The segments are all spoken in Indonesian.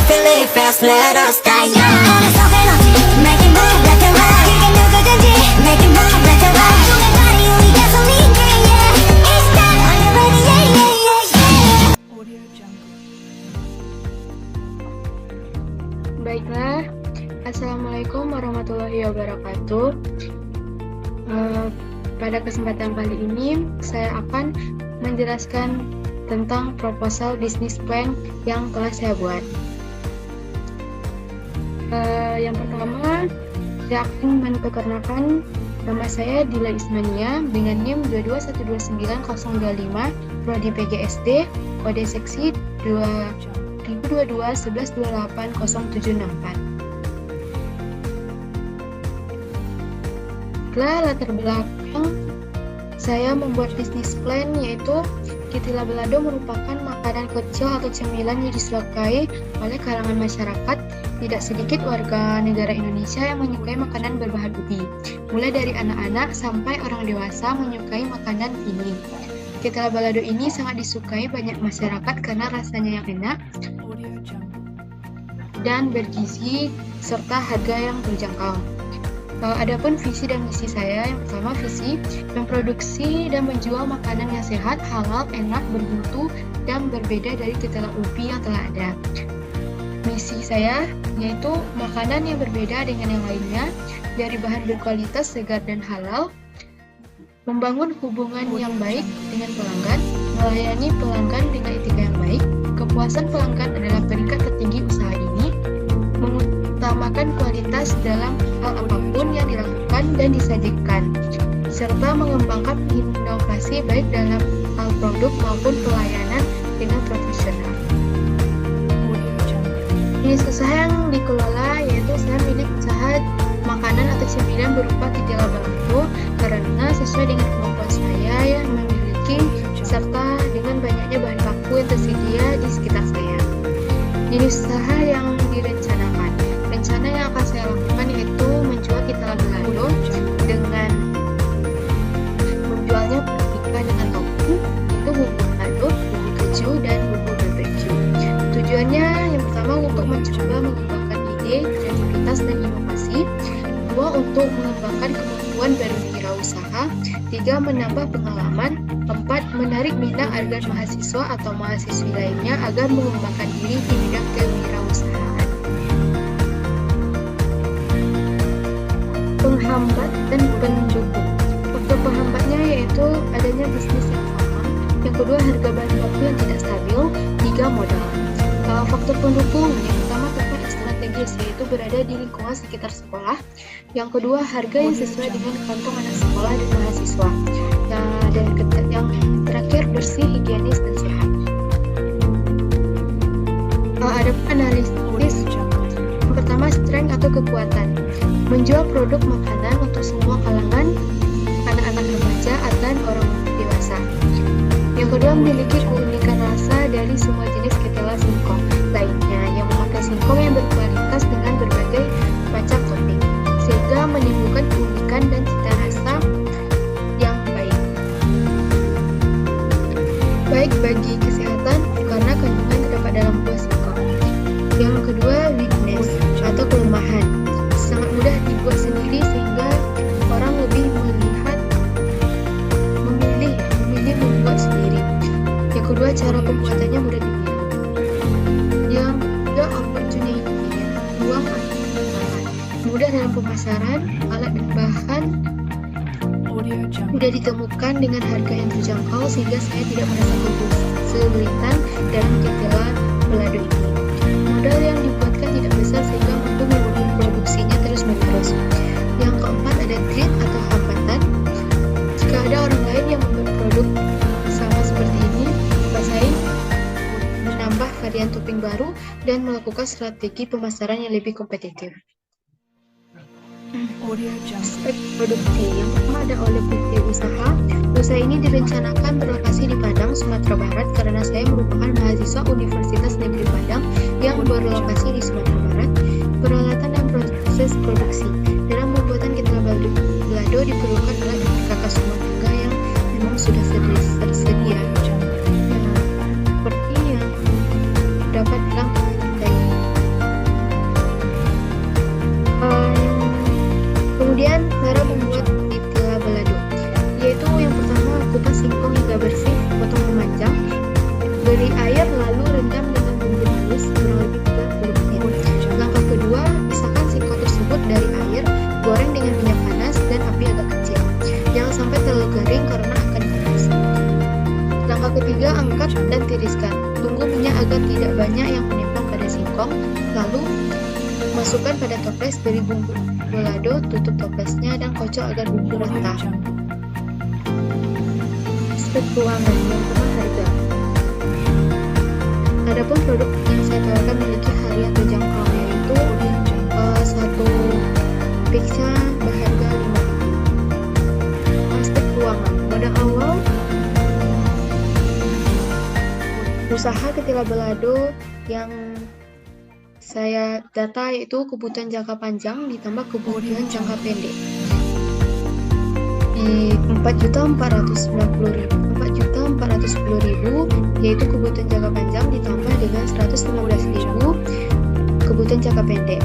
feel it fast, let us die young. 오늘 속에 넣지, make it move left and right. 그게 누구든지, make it move left and right. 두 가리 우리 가솔린, yeah, yeah. It's time, are you ready, yeah, yeah, yeah, yeah. Audio Jungle. Baiklah, Assalamualaikum warahmatullahi wabarakatuh. Pada kesempatan kali ini, saya akan menjelaskan tentang proposal bisnis plan yang telah saya buat. Yang pertama, saya akan memperkenalkan nama saya Dila Ismania dengan NIM 22129.025, Prodi PGSD, kode seksi 2022-1128-0764. Setelah latar belakang saya membuat bisnis plan, yaitu Kitila Balado merupakan makanan kecil atau cemilan yang disukai oleh kalangan masyarakat. Tidak sedikit warga negara Indonesia yang menyukai makanan berbahan ubi. Mulai dari anak-anak sampai orang dewasa menyukai makanan ini. Kitila Balado ini sangat disukai banyak masyarakat karena rasanya yang enak dan bergizi serta harga yang terjangkau. Adapun visi dan misi saya, yang pertama visi memproduksi dan menjual makanan yang sehat, halal, enak, bermutu, dan berbeda dari kitila ubi yang telah ada. Misi saya yaitu makanan yang berbeda dengan yang lainnya, dari bahan berkualitas, segar, dan halal, membangun hubungan yang baik dengan pelanggan, melayani pelanggan dengan etika yang baik, kepuasan pelanggan adalah peringkat tertinggi usaha ini, mengutamakan kualitas dalam hal apapun yang dilakukan dan disajikan, serta mengembangkan inovasi baik dalam hal produk maupun pelayanan dengan profesional. Jenis usaha yang dikelola yaitu saya milik usaha makanan atau cemilan berupa Kitila Balado karena sesuai dengan kemampuan saya yang memiliki serta dengan banyaknya bahan baku yang tersedia di sekitar saya. Jenis usaha yang direncanakan. Rencana yang akan saya lakukan yaitu menjual Kitila Balado dengan menjualnya berbeda dengan topping, itu bumbu balado, bumbu keju, dan bumbu barbeque. Tujuannya yang pertama untuk mencoba mengembangkan ide, kreativitas, dan inovasi. Dua, untuk mengembangkan kemampuan berwirausaha. Tiga, menambah pengalaman. Empat, menarik minat agar mahasiswa atau mahasiswi lainnya agar mengembangkan diri di bidang kewirausahaan. Penghambat dan pendukung. Faktor penghambatnya yaitu adanya bisnis yang sama. Yang kedua, harga bahan baku yang tidak stabil. Tiga, modal. Faktor pendukung yang pertama tempat yang strategis, yaitu berada di lingkungan sekitar sekolah. Yang kedua, harga yang sesuai dengan kantong anak sekolah dan mahasiswa. Dan yang terakhir, bersih, higienis, dan sehat. Ada analisis. Yang pertama, strength atau kekuatan. Menjual produk makanan untuk semua kalangan, anak-anak remaja, dan orang dewasa. Yang kedua, memiliki keunikan rasa dari semua jenis kitila singkong lainnya yang memakai singkong yang berkualitas dengan berbagai macam topping, sehingga menimbulkan keunikan dan cita rasa yang baik bagi kesehatan karena kandungan terdapat dalam buah singkong. Yang kedua, weakness atau kelemahan, sangat mudah dibuat sendiri sehingga orang lebih memilih membuat sendiri. Yang kedua, cara pembuatannya mudah dilihat. Yang ketiga, opportunity, peluang atau kesempatan, mudah dalam pemasaran, alat dan bahan mudah ditemukan dengan harga yang terjangkau sehingga saya tidak merasa kesulitan dalam Kitila Balado ini. Modal yang dibuatkan tidak besar sehingga mampu memproduksinya terus-menerus. Yang keempat, ada threat atau hambatan. Jika ada orang lain yang membuat produk sama seperti ini, bersaing, menambah varian topping baru, dan melakukan strategi pemasaran yang lebih kompetitif. Aspek produksi. Yang pertama ada oleh PT usaha. Usaha ini direncanakan berlokasi di Padang, Sumatera Barat karena saya merupakan mahasiswa Universitas Negeri Padang yang berlokasi di Sumatera Barat. Peralatan dan proses produksi. Dalam pembuatan Kitila Balado diperlukan alat dan perkakas rumah tangga yang memang sudah tersedia. Seperti yang dapat dalam bersih, potong memanjang, beri air lalu rendam dengan bumbu halus kurang lebih 30 menit. Langkah kedua, pisahkan singkong tersebut dari air, goreng dengan minyak panas dan api agak kecil. Jangan sampai terlalu kering karena akan keras. Langkah ketiga, angkat dan tiriskan. Tunggu minyak agar tidak banyak yang menempel pada singkong, lalu masukkan pada toples, beri bumbu balado, tutup toplesnya dan kocok agar bumbu rata. Spek keuangan. Yang pertama, harga. Adapun produk yang saya tawarkan memiliki harian terjangkau, yaitu satu pizza berharga 5.000. Aspek keuangan. Modal awal usaha ketela balado yang saya data yaitu kebutuhan jangka panjang ditambah kebutuhan jangka pendek. Di 4.410.000 yaitu kebutuhan jangka panjang ditambah dengan 115.000 kebutuhan jangka pendek.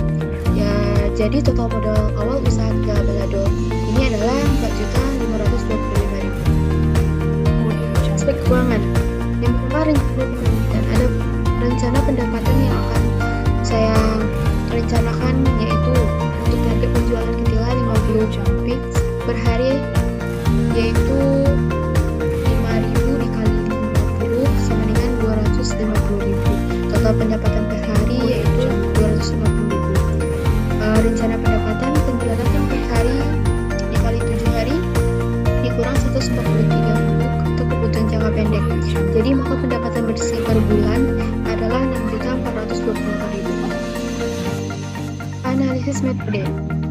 Ya, jadi total modal awal usaha ketela balado ini adalah 4.525.000. Aspek keuangan. Yang pertama, rencana pendapatan. Ada rencana pendapatan yang akan saya rencanakan, yaitu untuk target penjualan ketela 50 piece per hari, yaitu 5.000 dikali 50 sama dengan 250.000. Total pendapatan per hari yaitu 250.000. Rencana pendapatan penjualan per hari dikali 7 hari dikurang 143.000 untuk kebutuhan jangka pendek. Jadi maka pendapatan bersih per bulan adalah 6.424.000. Analisis metode.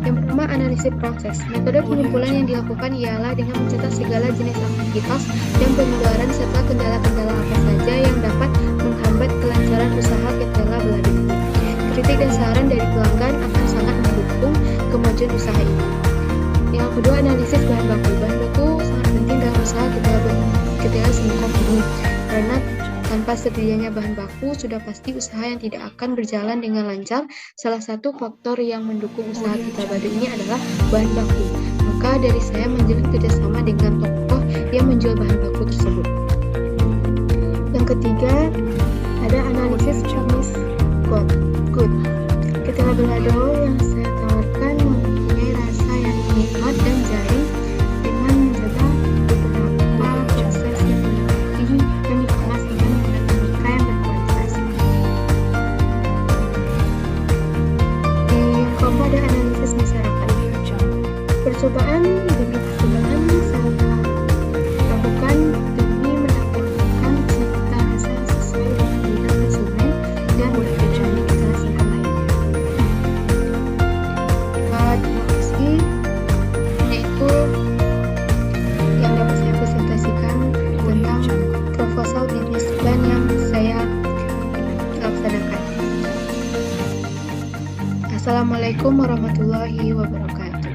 Yang pertama, analisis proses. Metode pengumpulan yang dilakukan ialah dengan mencatat segala jenis aktivitas dan pengeluaran serta kendala-kendala apa saja yang dapat menghambat kelancaran usaha ketela balado ini. Kritik dan saran dari pelanggan akan sangat mendukung kemajuan usaha ini. Yang kedua, analisis bahan baku. Bahan baku sangat penting dalam usaha ketela singkong ini, karena tanpa sedianya bahan baku, sudah pasti usaha yang tidak akan berjalan dengan lancar. Salah satu faktor yang mendukung usaha ketela balado ini adalah bahan baku. Maka dari saya menjalin kerjasama dengan toko yang menjual bahan baku tersebut. Yang ketiga, ada analisis promise good. Ketela balado yang saya tawarkan mempunyai rasa yang nikmat dan jaring dengan menjaga beberapa proses yang dilewati dan dikemas dengan menggunakan mika yang berkualitas. Yang keempat, ada analisis masyarakat. Percobaan demi percobaan saya lakukan demi mendapatkan cita rasa sesuai dengan lidah konsumen dan tujuan ketela singkong lainnya. Terima kasih. Yaitu yang dapat saya presentasikan tentang proposal bisnis plan yang saya laksanakan. Assalamualaikum warahmatullahi wabarakatuh.